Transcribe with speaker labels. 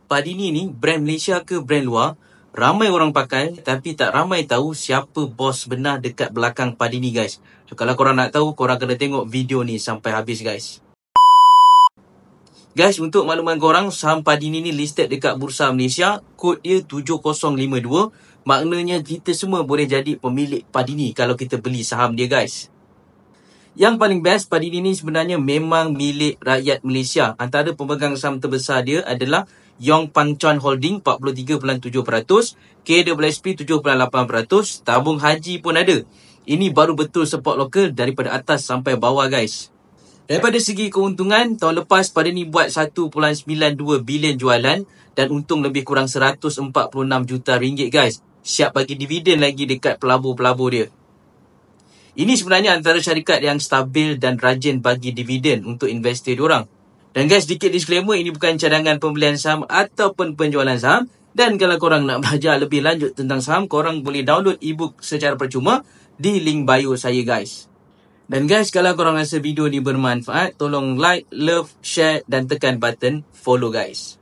Speaker 1: Padini ni brand Malaysia ke brand luar? Ramai orang pakai tapi tak ramai tahu siapa bos benar dekat belakang Padini guys. So kalau korang nak tahu, korang kena tengok video ni sampai habis guys. Guys, untuk makluman korang, saham Padini ni listed dekat Bursa Malaysia. Kod dia 7052. Maknanya kita semua boleh jadi pemilik Padini kalau kita beli saham dia guys. Yang paling best, Padini ni sebenarnya memang milik rakyat Malaysia. Antara pemegang saham terbesar dia adalah Yong Pang Chuan Holding 43.7%, KWSP 7.8%, Tabung Haji pun ada. Ini baru betul support lokal daripada atas sampai bawah guys. Daripada segi keuntungan, tahun lepas Padini buat 1.92 bilion jualan dan untung lebih kurang 146 juta ringgit guys. Siap bagi dividen lagi dekat pelabur-pelabur dia. Ini sebenarnya antara syarikat yang stabil dan rajin bagi dividen untuk investor diorang. Dan guys, sedikit disclaimer, ini bukan cadangan pembelian saham ataupun penjualan saham. Dan kalau korang nak belajar lebih lanjut tentang saham, korang boleh download ebook secara percuma di link bio saya guys. Dan guys, kalau korang rasa video ni bermanfaat, tolong like, love, share dan tekan button follow guys.